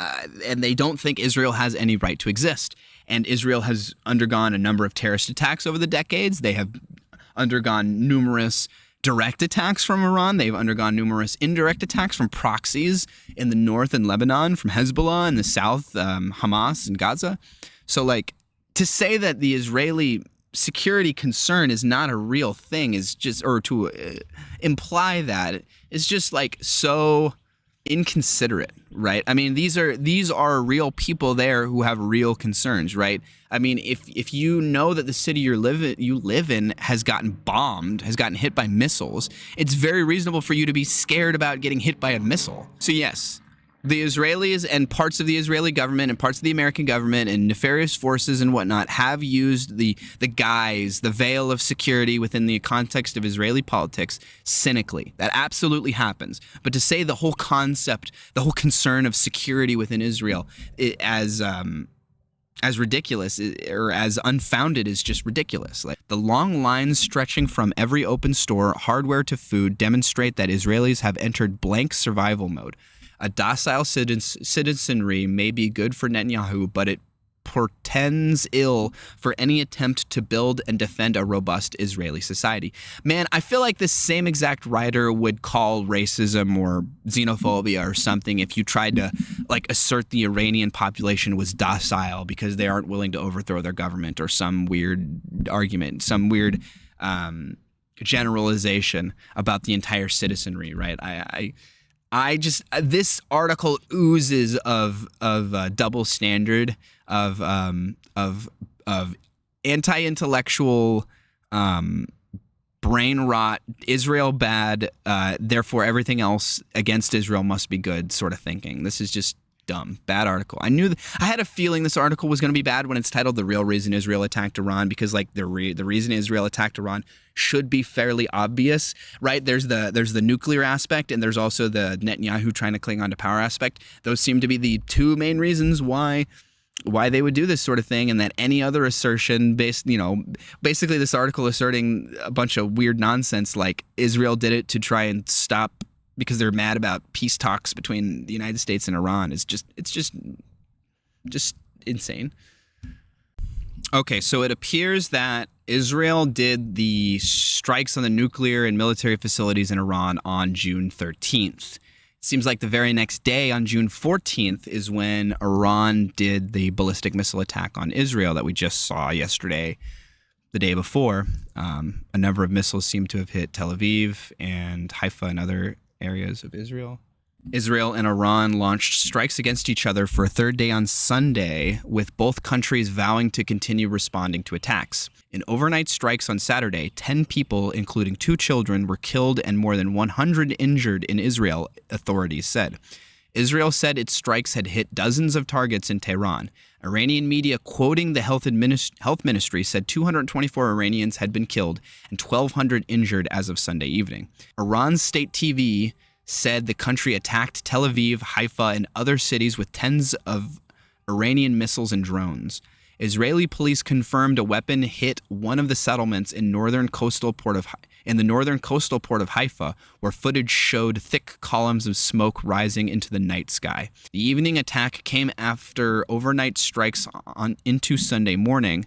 A: and they don't think Israel has any right to exist. And Israel has undergone a number of terrorist attacks over the decades. They have undergone numerous direct attacks from Iran. They've undergone numerous indirect attacks from proxies in the north and Lebanon, from Hezbollah in the south, Hamas and Gaza. So like to say that the Israeli security concern is not a real thing is just, or to imply that is just like so inconsiderate, right? I mean, these are real people there who have real concerns, right? I mean, if you know that the city you live in has gotten bombed, has gotten hit by missiles, it's very reasonable for you to be scared about getting hit by a missile. So yes, the Israelis and parts of the Israeli government and parts of the American government and nefarious forces and whatnot have used the guise, the veil of security within the context of Israeli politics cynically. That absolutely happens. But to say the whole concept, the whole concern of security within Israel as ridiculous or as unfounded is just ridiculous. Like the long lines stretching from every open store, hardware to food, demonstrate that Israelis have entered blank survival mode. A docile citizenry may be good for Netanyahu, but it portends ill for any attempt to build and defend a robust Israeli society. Man, I feel like this same exact writer would call racism or xenophobia or something if you tried to like assert the Iranian population was docile because they aren't willing to overthrow their government or some weird argument, some weird generalization about the entire citizenry, right? I just this article oozes of double standard, of anti-intellectual brain rot, Israel bad, therefore everything else against Israel must be good sort of thinking. This is just dumb. Bad article. I had a feeling this article was going to be bad when it's titled "The Real Reason Israel Attacked Iran," because like the reason Israel attacked Iran should be fairly obvious, right? There's the nuclear aspect and there's also the Netanyahu trying to cling on to power aspect. Those seem to be the two main reasons why they would do this sort of thing, and that any other assertion basically this article asserting a bunch of weird nonsense like Israel did it to try and stop because they're mad about peace talks between the United States and Iran is just insane. Okay, so it appears that Israel did the strikes on the nuclear and military facilities in Iran on June 13th. It seems like the very next day, on June 14th, is when Iran did the ballistic missile attack on Israel that we just saw yesterday, the day before. A number of missiles seem to have hit Tel Aviv and Haifa and other areas of Israel. Israel and Iran launched strikes against each other for a third day on Sunday, with both countries vowing to continue responding to attacks. In overnight strikes on Saturday, 10 people, including 2 children, were killed and more than 100 injured in Israel, authorities said. Israel said its strikes had hit dozens of targets in Tehran. Iranian media, quoting the health ministry, said 224 Iranians had been killed and 1,200 injured as of Sunday evening. Iran's state TV said the country attacked Tel Aviv, Haifa, and other cities with tens of Iranian missiles and drones. Israeli police confirmed a weapon hit one of the settlements in the northern coastal port of Haifa, where footage showed thick columns of smoke rising into the night sky. The evening attack came after overnight strikes into Sunday morning,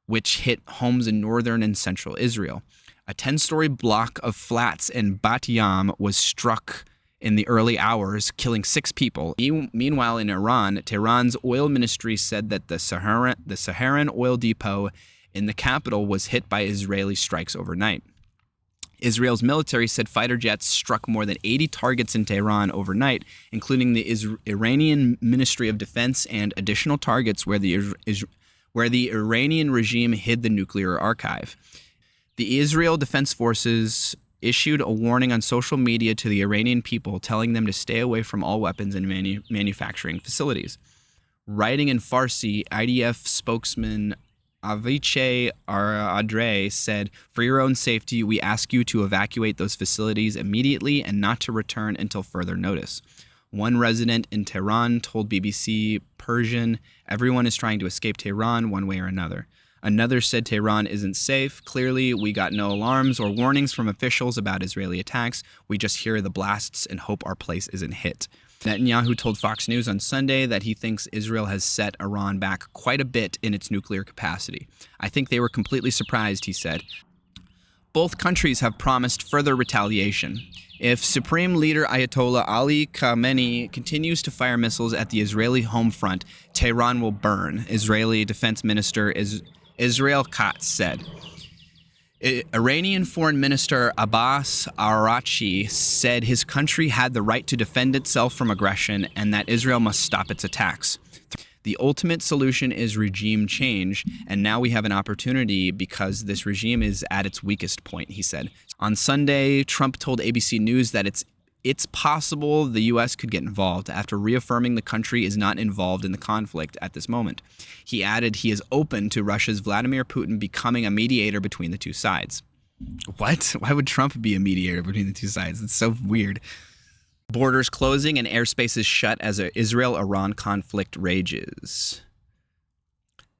A: which hit homes in northern and central Israel. A 10-story block of flats in Bat Yam was struck in the early hours, killing 6 people. Meanwhile, in Iran, Tehran's oil ministry said that the Saharan oil depot in the capital was hit by Israeli strikes overnight. Israel's military said fighter jets struck more than 80 targets in Tehran overnight, including the Iranian Ministry of Defense and additional targets where the Iranian regime hid the nuclear archive. The Israel Defense Forces issued a warning on social media to the Iranian people, telling them to stay away from all weapons and manufacturing facilities. Writing in Farsi, IDF spokesman Avichai Adre said, "For your own safety, we ask you to evacuate those facilities immediately and not to return until further notice." One resident in Tehran told BBC Persian, "Everyone is trying to escape Tehran one way or another." Another said Tehran isn't safe. "Clearly, we got no alarms or warnings from officials about Israeli attacks. We just hear the blasts and hope our place isn't hit." Netanyahu told Fox News on Sunday that he thinks Israel has set Iran back quite a bit in its nuclear capacity. "I think they were completely surprised," he said. Both countries have promised further retaliation. If Supreme Leader Ayatollah Ali Khamenei continues to fire missiles at the Israeli home front, Tehran will burn, Israeli Defense Minister Israel Katz said. Iranian Foreign Minister Abbas Araghchi said his country had the right to defend itself from aggression and that Israel must stop its attacks. "The ultimate solution is regime change, and now we have an opportunity because this regime is at its weakest point," he said. On Sunday, Trump told ABC News that it's possible the U.S. could get involved after reaffirming the country is not involved in the conflict at this moment. He added he is open to Russia's Vladimir Putin becoming a mediator between the two sides. What? Why would Trump be a mediator between the two sides? It's so weird. Borders closing and airspaces shut as the Israel-Iran conflict rages.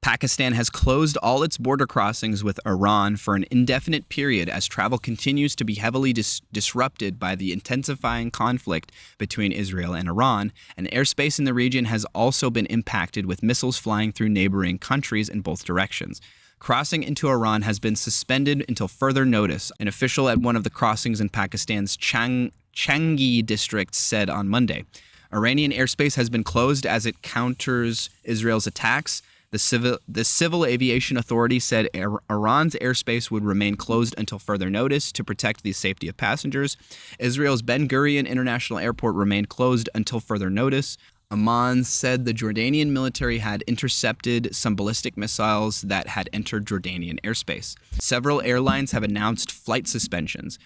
A: Pakistan has closed all its border crossings with Iran for an indefinite period as travel continues to be heavily disrupted by the intensifying conflict between Israel and Iran, and airspace in the region has also been impacted with missiles flying through neighboring countries in both directions. Crossing into Iran has been suspended until further notice, an official at one of the crossings in Pakistan's Changi district said on Monday. Iranian airspace has been closed as it counters Israel's attacks. The Civil Aviation Authority said Iran's airspace would remain closed until further notice to protect the safety of passengers. Israel's Ben Gurion International Airport remained closed until further notice. Amman said the Jordanian military had intercepted some ballistic missiles that had entered Jordanian airspace. Several airlines have announced flight suspensions.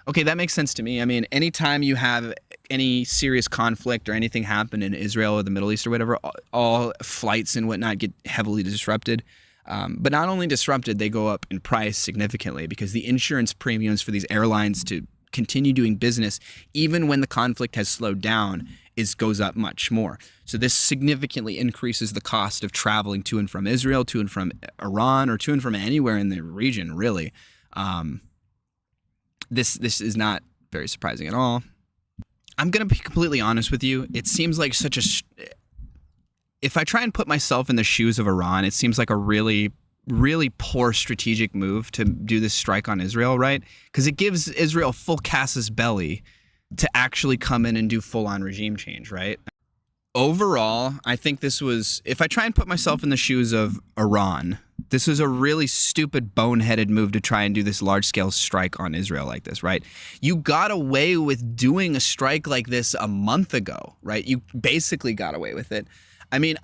A: Okay, that makes sense to me. I mean, anytime you have any serious conflict or anything happen in Israel or the Middle East or whatever, all flights and whatnot get heavily disrupted. But not only disrupted, they go up in price significantly because the insurance premiums for these airlines to continue doing business, even when the conflict has slowed down, goes up much more. So this significantly increases the cost of traveling to and from Israel, to and from Iran, or to and from anywhere in the region, really. This is not very surprising at all. I'm going to be completely honest with you. It seems like if I try and put myself in the shoes of Iran, it seems like a really, really poor strategic move to do this strike on Israel, right? Because it gives Israel full casus belli to actually come in and do full-on regime change, right? Overall, I think this was, if I try and put myself in the shoes of Iran, this was a really stupid, boneheaded move to try and do this large-scale strike on Israel like this, right? You got away with doing a strike like this a month ago, right? You basically got away with it. I mean,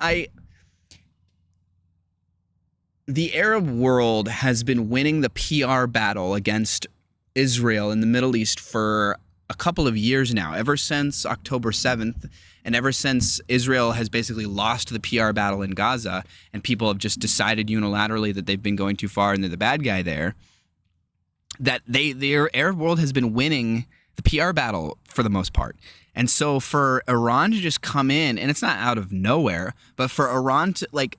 A: the Arab world has been winning the PR battle against Israel in the Middle East for a couple of years now, ever since October 7th, and ever since Israel has basically lost the PR battle in Gaza, and people have just decided unilaterally that they've been going too far and they're the bad guy there, that the Arab world has been winning the PR battle for the most part. And so for Iran to just come in, and it's not out of nowhere, but for Iran to, like,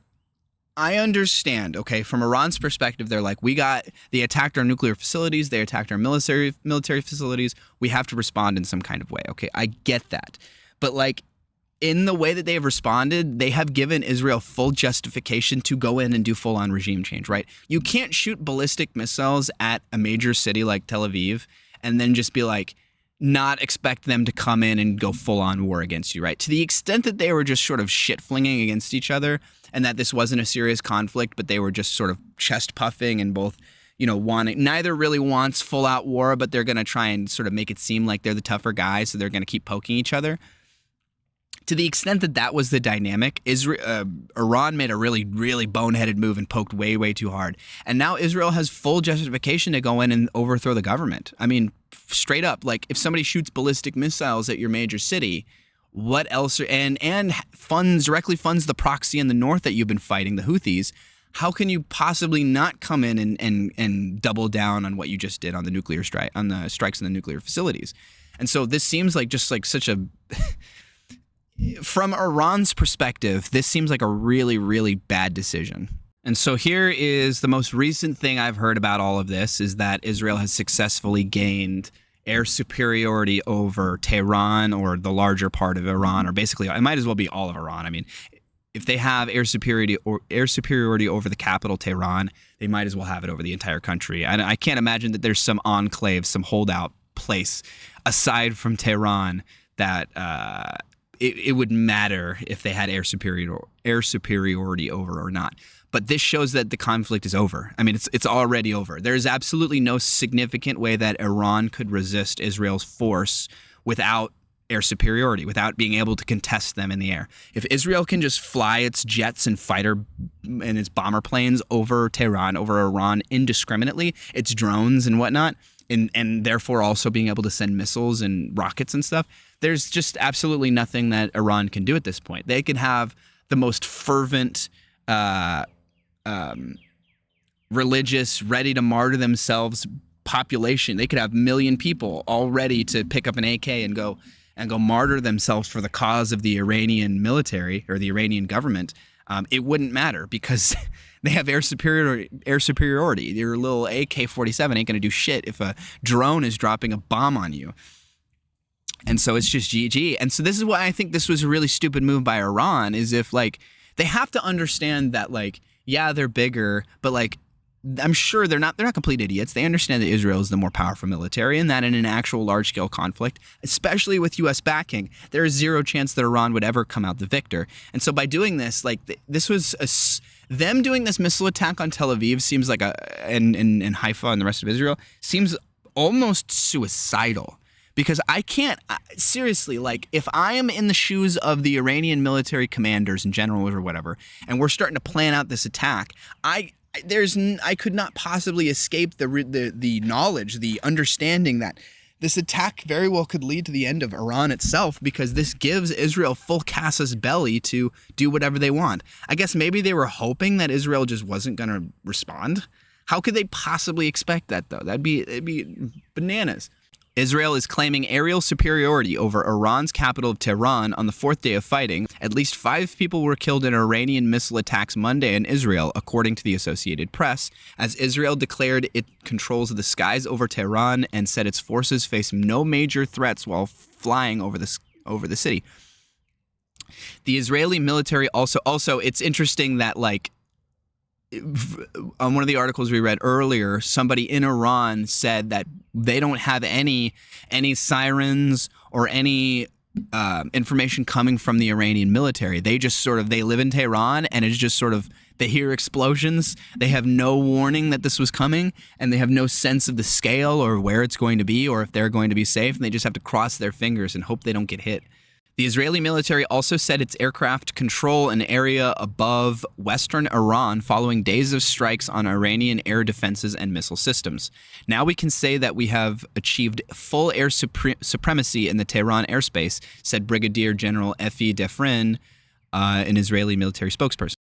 A: I understand, okay, from Iran's perspective, they're like, they attacked our nuclear facilities, they attacked our military facilities, we have to respond in some kind of way, okay, I get that. But, like, in the way that they have responded, they have given Israel full justification to go in and do full-on regime change, right? You can't shoot ballistic missiles at a major city like Tel Aviv and then just be like, not expect them to come in and go full-on war against you, right? To the extent that they were just sort of shit-flinging against each other and that this wasn't a serious conflict, but they were just sort of chest-puffing and both, neither really wants full-out war, but they're going to try and sort of make it seem like they're the tougher guys, so they're going to keep poking each other. To the extent that that was the dynamic, Iran made a really, really boneheaded move and poked way, way too hard. And now Israel has full justification to go in and overthrow the government. I mean, straight up, like, if somebody shoots ballistic missiles at your major city, what else? And directly funds the proxy in the north that you've been fighting, the Houthis. How can you possibly not come in and double down on what you just did on the nuclear strike, on the strikes in the nuclear facilities? And so this seems like just like such a from Iran's perspective, this seems like a really, really bad decision. And so here is the most recent thing I've heard about all of this is that Israel has successfully gained air superiority over Tehran or the larger part of Iran, or basically it might as well be all of Iran. I mean, if they have air superiority over the capital, Tehran, they might as well have it over the entire country. I can't imagine that there's some enclave, some holdout place aside from Tehran that it would matter if they had air superiority over or not. But this shows that the conflict is over. I mean, it's already over. There's absolutely no significant way that Iran could resist Israel's force without air superiority, without being able to contest them in the air. If Israel can just fly its jets and and its bomber planes over Tehran, over Iran indiscriminately, its drones and whatnot, and therefore also being able to send missiles and rockets and stuff, there's just absolutely nothing that Iran can do at this point. They can have the most fervent, religious, ready to martyr themselves population. They could have 1 million people all ready to pick up an AK and go martyr themselves for the cause of the Iranian military or the Iranian government. It wouldn't matter because they have air superiority. Your little AK-47 ain't going to do shit if a drone is dropping a bomb on you. And so it's just GG. And so this is why I think this was a really stupid move by Iran, is if, like, they have to understand that, like, yeah, they're bigger, but, like, I'm sure they're not complete idiots. They understand that Israel is the more powerful military and that in an actual large-scale conflict, especially with U.S. backing, there is zero chance that Iran would ever come out the victor. And so by doing this, like, this was them doing this missile attack on Tel Aviv seems like and Haifa and the rest of Israel seems almost suicidal. Because I can't, seriously, like, if I am in the shoes of the Iranian military commanders and generals or whatever, and we're starting to plan out this attack, I could not possibly escape the knowledge, the understanding that this attack very well could lead to the end of Iran itself, because this gives Israel full casus belli to do whatever they want. I guess maybe they were hoping that Israel just wasn't going to respond. How could they possibly expect that, though? It'd be bananas. Israel is claiming aerial superiority over Iran's capital of Tehran on the fourth day of fighting. At least 5 people were killed in Iranian missile attacks Monday in Israel, according to the Associated Press, as Israel declared it controls the skies over Tehran and said its forces face no major threats while flying over the city. The Israeli military also it's interesting that, like, on one of the articles we read earlier, somebody in Iran said that they don't have any sirens or any information coming from the Iranian military. They just they live in Tehran, and it's just they hear explosions. They have no warning that this was coming, and they have no sense of the scale or where it's going to be or if they're going to be safe, and they just have to cross their fingers and hope they don't get hit. The Israeli military also said its aircraft control an area above western Iran following days of strikes on Iranian air defenses and missile systems. Now we can say that we have achieved full air supremacy in the Tehran airspace, said Brigadier General Efi Defrin, an Israeli military spokesperson.